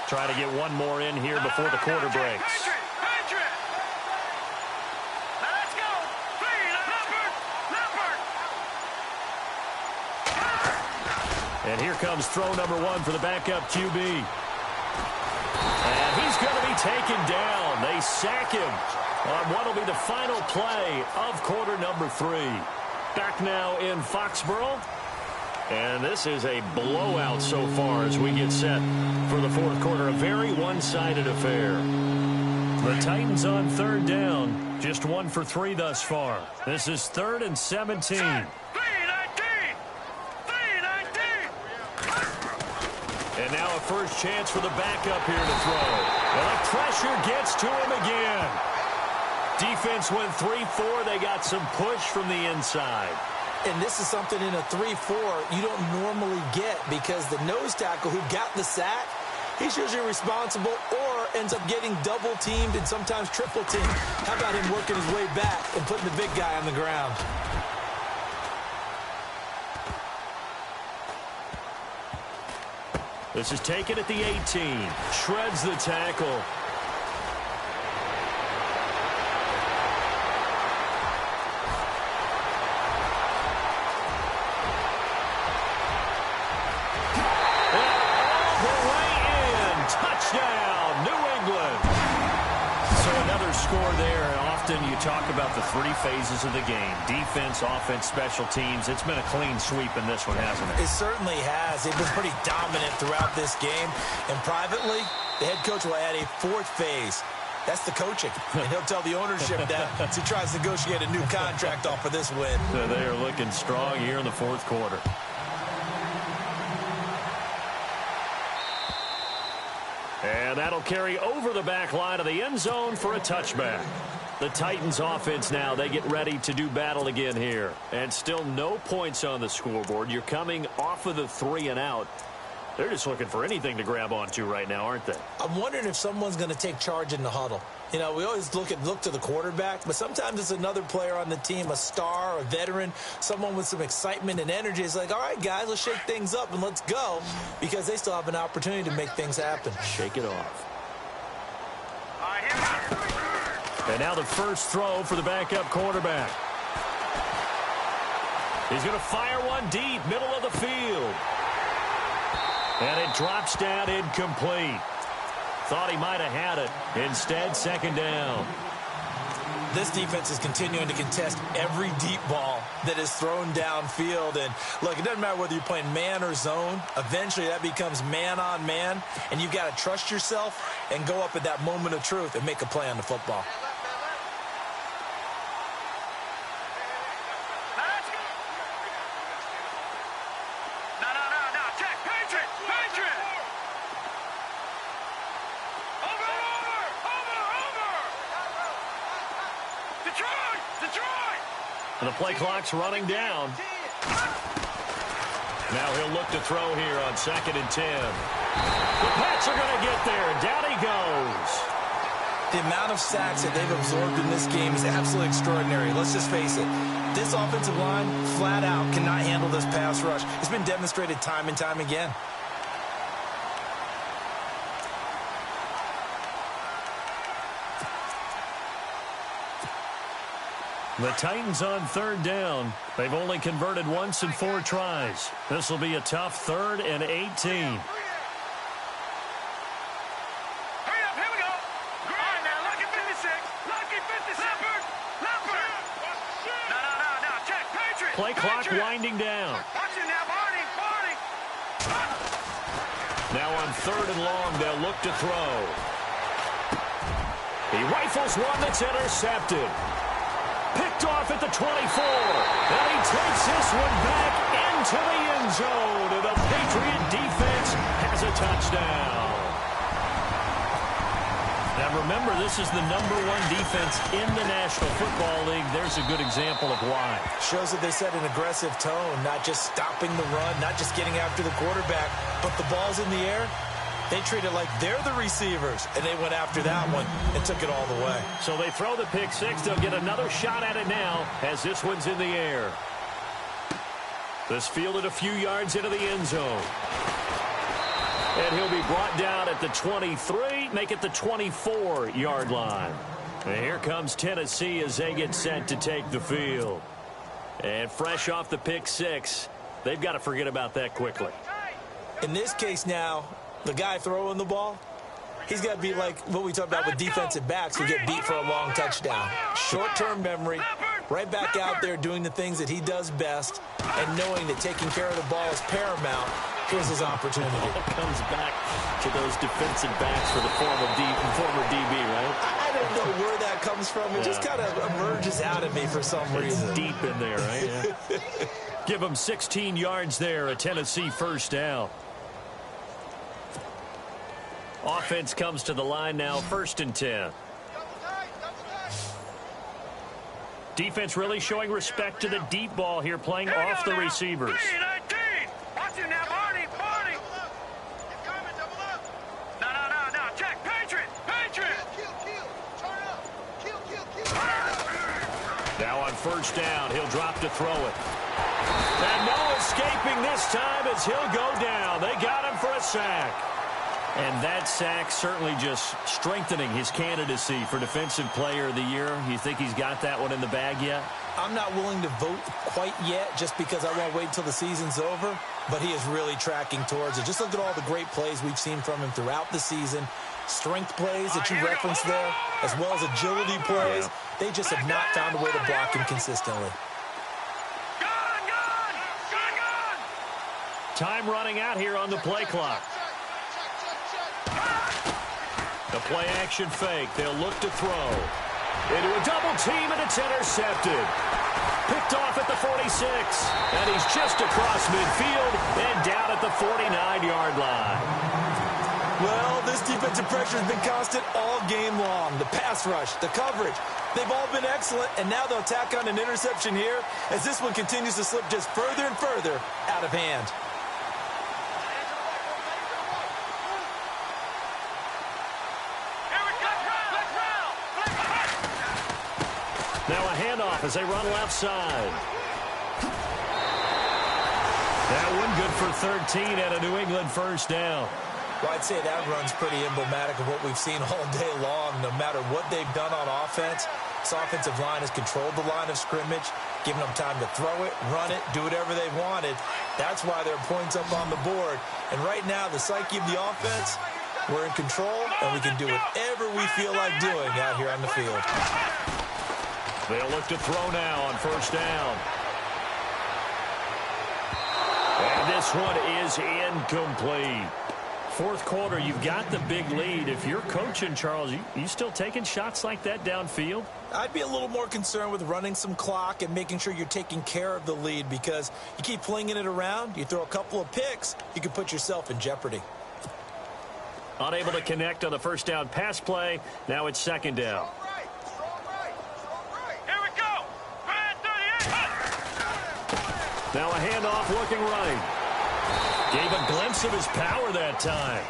Try to get one more in here before the quarter breaks. And here comes throw number 1 for the backup QB. And he's going to be taken down. They sack him on what will be the final play of quarter number 3. Back now in Foxborough. And this is a blowout so far as we get set for the 4th quarter. A very one-sided affair. The Titans on 3rd down. Just 1 for 3 thus far. This is 3rd and 17. And now a first chance for the backup here to throw. And the pressure gets to him again. Defense went 3-4. They got some push from the inside. And this is something in a 3-4 you don't normally get because the nose tackle who got the sack, he's usually responsible or ends up getting double-teamed and sometimes triple-teamed. How about him working his way back and putting the big guy on the ground? This is taken at the 18. Shreds the tackle. Score there, and often you talk about the 3 phases of the game. Defense, offense, special teams. It's been a clean sweep in this one, hasn't it? It certainly has. They've been pretty dominant throughout this game. And privately, the head coach will add a 4th phase. That's the coaching. And he'll tell the ownership that as he tries to negotiate a new contract off of this win. So they are looking strong here in the 4th quarter. And that'll carry over the back line of the end zone for a touchback. The Titans offense now, they get ready to do battle again here. And still no points on the scoreboard. You're coming off of the 3 and out. They're just looking for anything to grab onto right now, aren't they? I'm wondering if someone's going to take charge in the huddle. You know, we always look to the quarterback, but sometimes it's another player on the team, a star, a veteran, someone with some excitement and energy. It's like, all right, guys, let's shake things up and let's go, because they still have an opportunity to make things happen. Shake it off. All right, here we go. And now the first throw for the backup quarterback. He's going to fire one deep, middle of the field. And it drops down incomplete. Thought he might have had it. Instead, second down. This defense is continuing to contest every deep ball that is thrown downfield. And, look, it doesn't matter whether you're playing man or zone. Eventually, that becomes man on man. And you've got to trust yourself and go up at that moment of truth and make a play on the football. And the play clock's running down. Now he'll look to throw here on 2nd and 10. The Pats are going to get there. Down he goes. The amount of sacks that they've absorbed in this game is absolutely extraordinary. Let's just face it. This offensive line, flat out, cannot handle this pass rush. It's been demonstrated time and time again. The Titans on 3rd down. They've only converted once in 4 tries. This will be a tough 3rd and 18. Hurry up, here we go. All right, now, lucky 56. Lucky 56. Leopard. No. Check. Patriot. Play clock winding down. Watch it now, Barney. Now on 3rd and long, they'll look to throw. He rifles one that's intercepted. Picked off at the 24. And he takes this one back into the end zone. And the Patriot defense has a touchdown. Now remember, this is the #1 defense in the National Football League. There's a good example of why. Shows that they set an aggressive tone, not just stopping the run, not just getting after the quarterback, but the ball's in the air. They treat it like they're the receivers, and they went after that one and took it all the way. So they throw the pick six. They'll get another shot at it now as this one's in the air. This fielded a few yards into the end zone. And he'll be brought down at the 23, make it the 24-yard line. And here comes Tennessee as they get set to take the field. And fresh off the pick six, they've got to forget about that quickly. In this case now, the guy throwing the ball, he's got to be like what we talked about with defensive backs who get beat for a long touchdown. Short-term memory, right back out there doing the things that he does best, and knowing that taking care of the ball is paramount. Here's his opportunity. It comes back to those defensive backs for the former DB, right? I don't know where that comes from. It just kind of emerges out of me for some reason. It's deep in there, right? Yeah. Give him 16 yards there, a Tennessee first down. Offense comes to the line now, 1st and 10. Defense really showing respect to the deep ball here, playing off the receivers. Watch it now, Barney. No. Check. Patriot. Now on 1st down, he'll drop to throw it. And no escaping this time as he'll go down. They got him for a sack. And that sack certainly just strengthening his candidacy for Defensive Player of the Year. You think he's got that one in the bag yet? I'm not willing to vote quite yet just because I won't wait until the season's over, but he is really tracking towards it. Just look at all the great plays we've seen from him throughout the season. Strength plays that you referenced there, as well as agility plays. Yeah. They just have not found a way to block him consistently. Time running out here on the play clock. The play action fake. They'll look to throw. Into a double team, and it's intercepted. Picked off at the 46. And he's just across midfield and down at the 49-yard line. Well, this defensive pressure has been constant all game long. The pass rush, the coverage, they've all been excellent, and now they'll tack on an interception here as this one continues to slip just further and further out of hand. Now a handoff as they run left side. That one good for 13 and a New England first down. Well, I'd say that run's pretty emblematic of what we've seen all day long. No matter what they've done on offense, this offensive line has controlled the line of scrimmage, giving them time to throw it, run it, do whatever they wanted. That's why there are points up on the board. And right now, the psyche of the offense, we're in control, and we can do whatever we feel like doing out here on the field. They'll look to throw now on first down. And this one is incomplete. Fourth quarter, you've got the big lead. If you're coaching, Charles, you still taking shots like that downfield? I'd be a little more concerned with running some clock and making sure you're taking care of the lead, because you keep flinging it around, you throw a couple of picks, you can put yourself in jeopardy. Unable to connect on the first down pass play. Now it's second down. Here we go. Now a handoff looking right. Gave a glimpse of his power that time.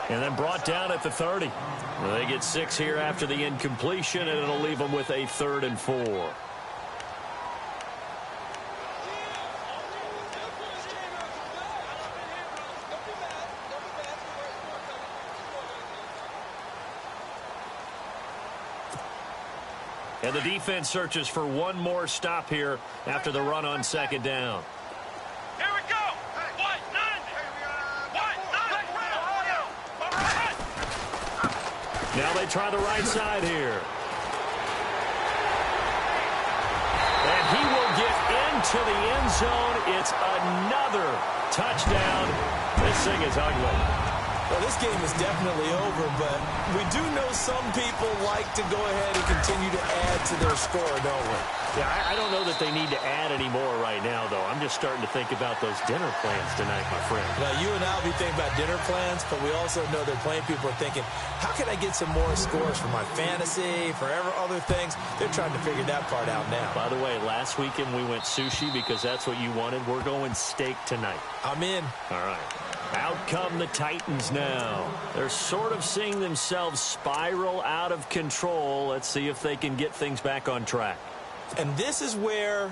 And then brought down at the 30. Well, they get 6 here after the incompletion, and it'll leave them with a 3rd and 4. And the defense searches for one more stop here after the run on second down. Here we go. White, none. White, none. Now they try the right side here. And he will get into the end zone. It's another touchdown. This thing is ugly. Well, this game is definitely over, but we do know some people like to go ahead and continue to add to their score, don't we? Yeah, I don't know that they need to add any more right now, though. I'm just starting to think about those dinner plans tonight, my friend. Now, you and I will be thinking about dinner plans, but we also know that plenty of people are thinking, how can I get some more scores for my fantasy, for other things? They're trying to figure that part out now. By the way, last weekend we went sushi because that's what you wanted. We're going steak tonight. I'm in. All right. Out come the Titans now. They're sort of seeing themselves spiral out of control. Let's see if they can get things back on track. And this is where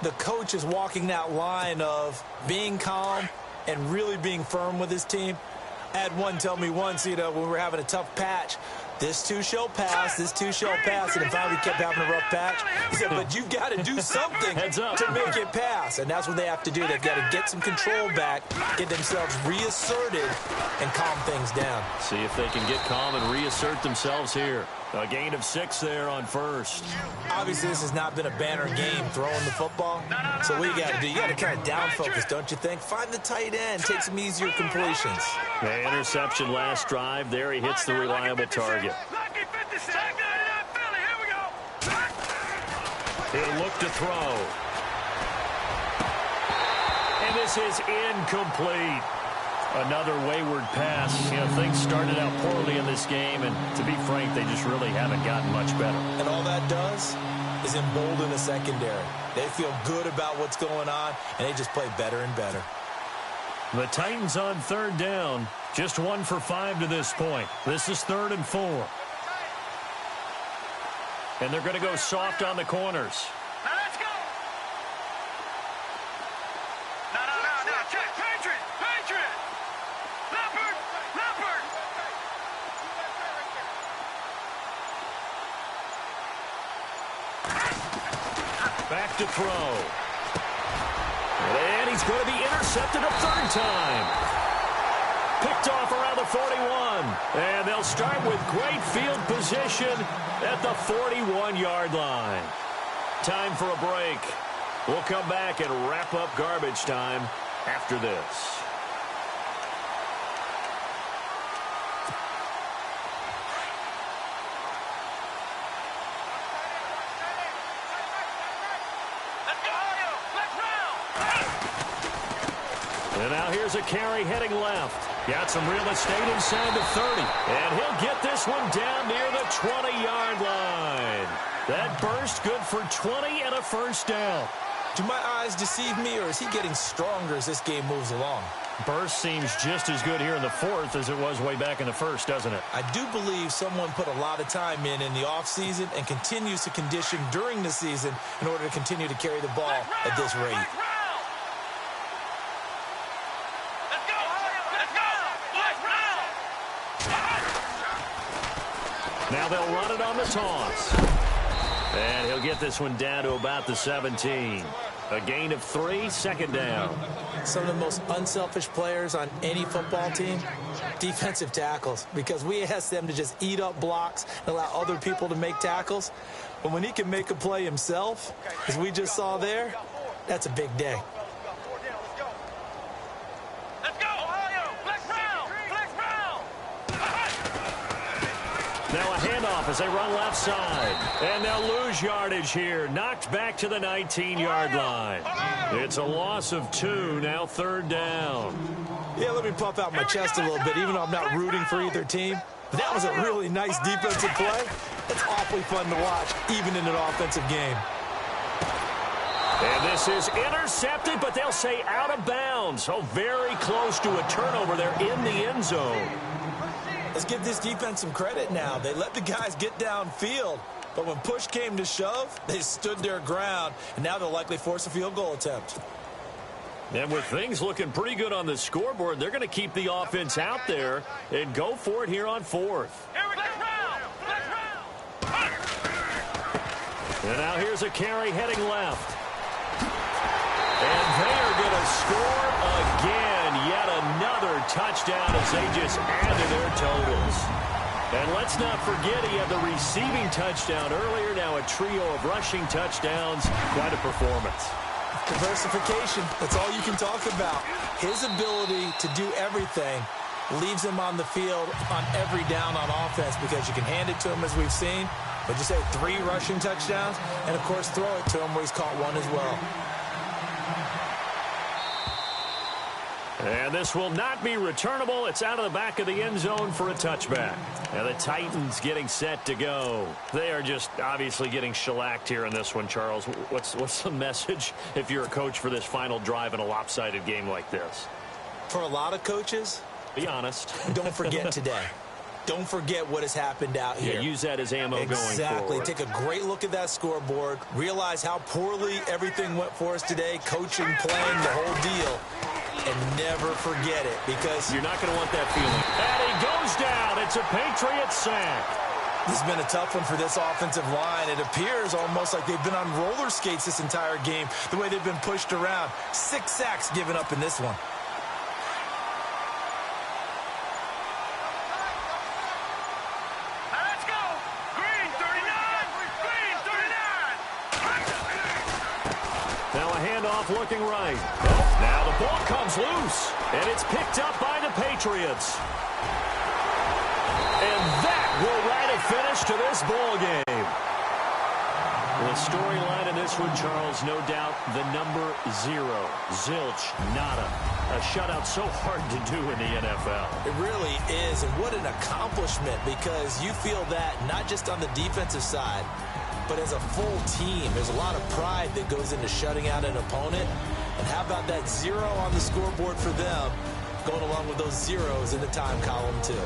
the coach is walking that line of being calm and really being firm with his team. I had one tell me once, when we were having a tough patch, this too shall pass, this too shall pass, and finally we kept having a rough patch. He said, but you've got to do something to make it pass, and that's what they have to do. They've got to get some control back, get themselves reasserted, and calm things down. See if they can get calm and reassert themselves here. A gain of 6 there on first. Obviously, this has not been a banner game throwing the football. So what you got to do, you got to kind of down focus, don't you think? Find the tight end, take some easier completions. The interception last drive. There he hits the reliable target. He'll look to throw. And this is incomplete. Another wayward pass. Things started out poorly in this game, and to be frank, they just really haven't gotten much better. And all that does is embolden the secondary. They feel good about what's going on, and they just play better and better. The Titans on third down. Just 1 for 5 to this point. This is 3rd and 4. And they're going to go soft on the corners. Now let's go. No. Check. Patriot. Leopard. Back to throw. And he's going to be intercepted a 3rd time. Picked off around the 41. And they'll start with great field position at the 41-yard line. Time for a break. We'll come back and wrap up garbage time after this. And now here's a carry heading left. Got some real estate inside the 30. And he'll get this one down near the 20-yard line. That burst good for 20 and a first down. Do my eyes deceive me, or is he getting stronger as this game moves along? Burst seems just as good here in the fourth as it was way back in the first, doesn't it? I do believe someone put a lot of time in the offseason and continues to condition during the season in order to continue to carry the ball at this rate. Now they'll run it on the toss. And he'll get this one down to about the 17. A gain of 3, second down. Some of the most unselfish players on any football team, defensive tackles, because we ask them to just eat up blocks and allow other people to make tackles. But when he can make a play himself, as we just saw there, that's a big day. Now a handoff as they run left side. And they'll lose yardage here. Knocked back to the 19-yard line. It's a loss of 2, now third down. Yeah, let me puff out my chest a little bit, even though I'm not rooting for either team. But that was a really nice defensive play. It's awfully fun to watch, even in an offensive game. And this is intercepted, but they'll say out of bounds. So very close to a turnover there in the end zone. Let's give this defense some credit now. They let the guys get downfield, but when push came to shove, they stood their ground, and now they'll likely force a field goal attempt. And with things looking pretty good on the scoreboard, they're going to keep the offense out there and go for it here on fourth. And now here's a carry heading left. And they are going to score again. Yet another touchdown as they just added their totals. And let's not forget he had the receiving touchdown earlier. Now a trio of rushing touchdowns. Quite a performance. Diversification, that's all you can talk about. His ability to do everything leaves him on the field on every down on offense because you can hand it to him as we've seen. But you say 3 rushing touchdowns, and of course throw it to him where he's caught 1 as well. And this will not be returnable. It's out of the back of the end zone for a touchback. Now the Titans getting set to go. They are just obviously getting shellacked here in this one, Charles. What's the message if you're a coach for this final drive in a lopsided game like this? For a lot of coaches, be honest. Don't forget today. Don't forget what has happened out here. Yeah, use that as ammo going forward. Exactly. Take a great look at that scoreboard. Realize how poorly everything went for us today. Coaching, playing, the whole deal. And never forget it because you're not going to want that feeling. And he goes down. It's a Patriots sack. This has been a tough one for this offensive line. It appears almost like they've been on roller skates this entire game, the way they've been pushed around. 6 sacks given up in this one. Let's go. Green 39. Green 39. Now a handoff looking right. Now the ball comes loose, and it's picked up by the Patriots. And that will write a finish to this ball game. The storyline in this one, Charles, no doubt the number 0. Zilch, nada. A shutout so hard to do in the NFL. It really is, and what an accomplishment because you feel that not just on the defensive side, but as a full team. There's a lot of pride that goes into shutting out an opponent. And how about that 0 on the scoreboard for them, going along with those zeros in the time column, too.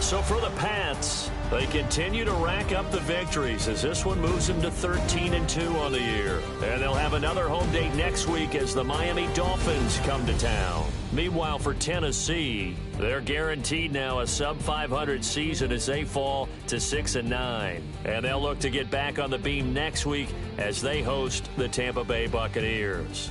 So for the Pats, they continue to rack up the victories as this one moves them to 13-2 on the year. And they'll have another home date next week as the Miami Dolphins come to town. Meanwhile, for Tennessee, they're guaranteed now a sub-500 season as they fall to 6-9. And they'll look to get back on the beam next week as they host the Tampa Bay Buccaneers.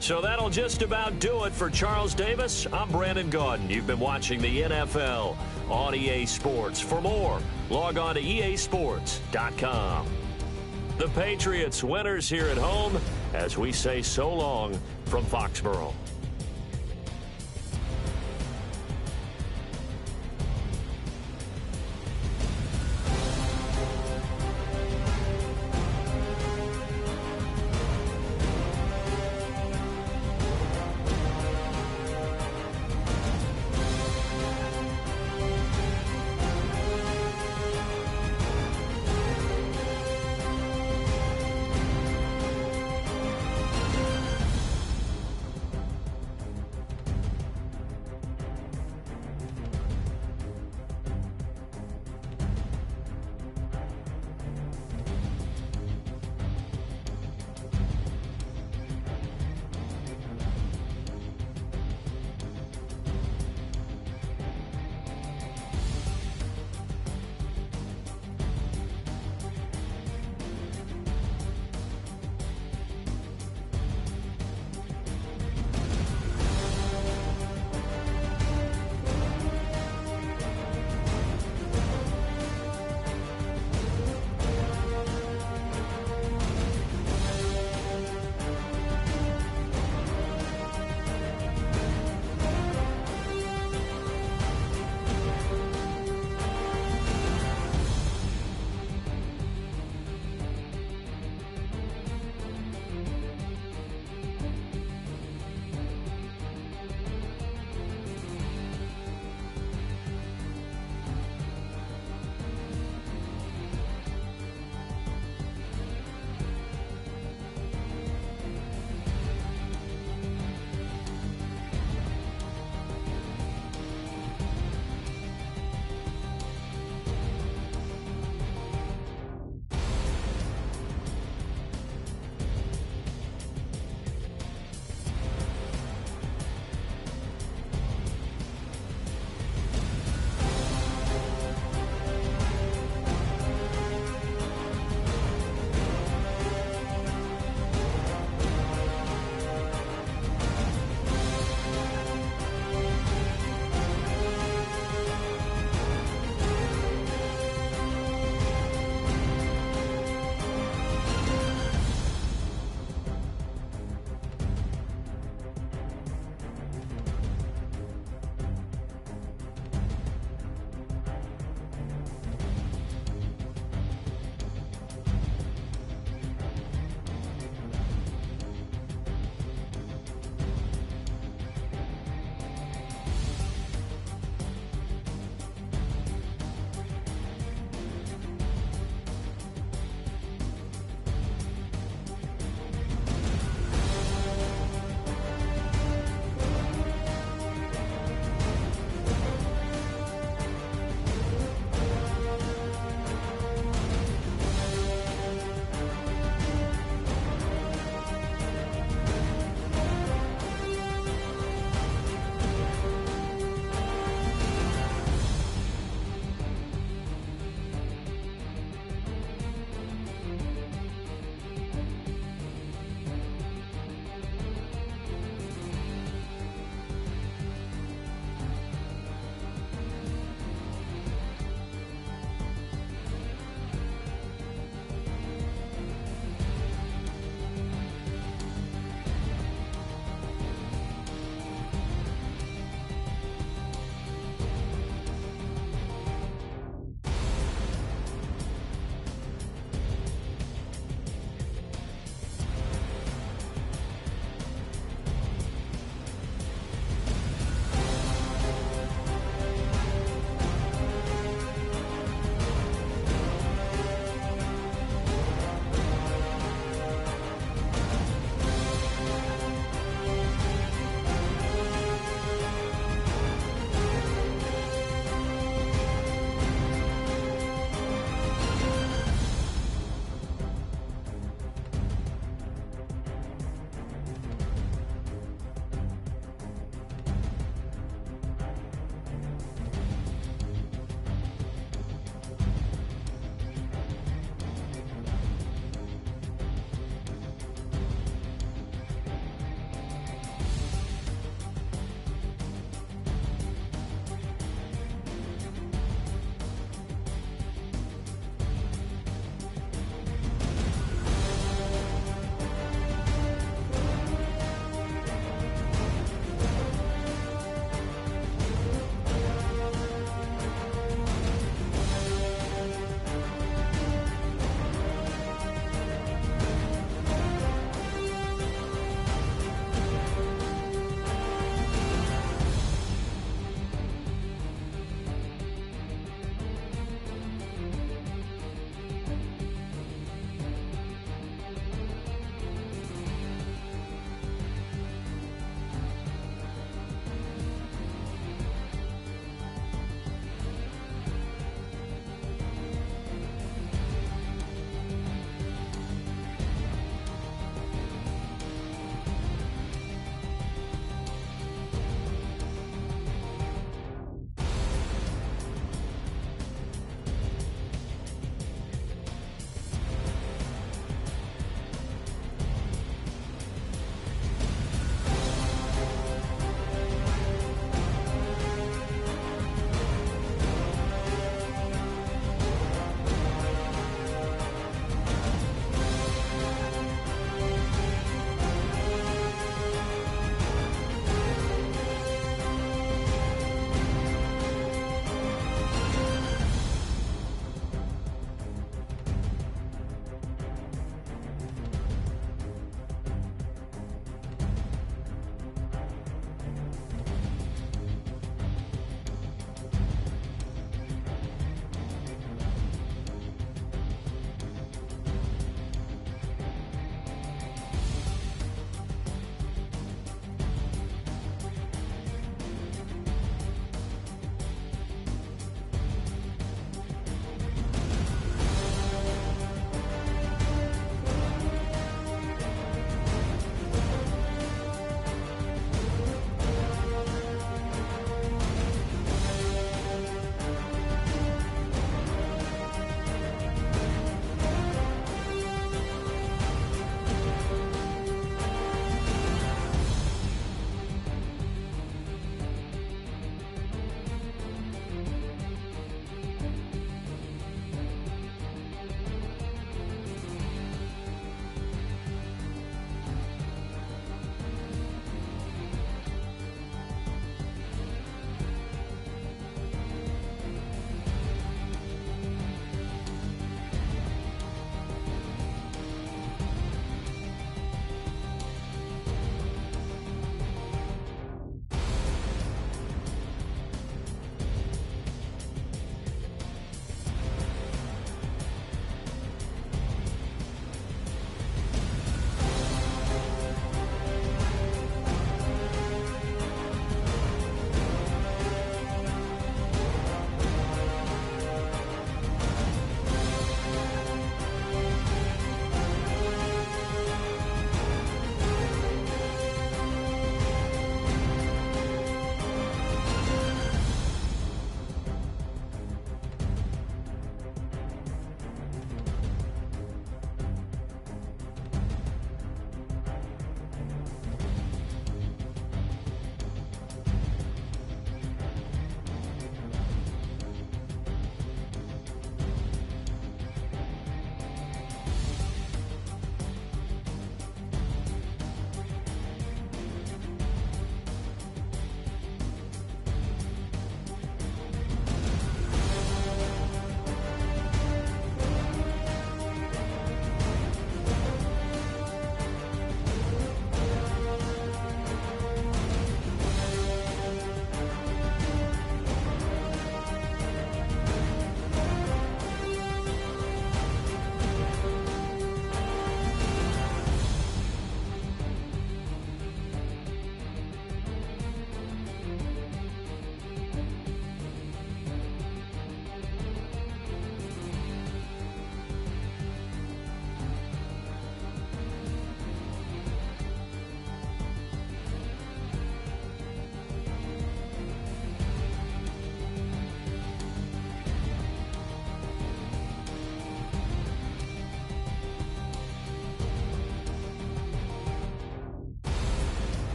So that'll just about do it for Charles Davis. I'm Brandon Gaudin. You've been watching the NFL on EA Sports. For more, log on to easports.com. The Patriots winners here at home as we say so long from Foxborough.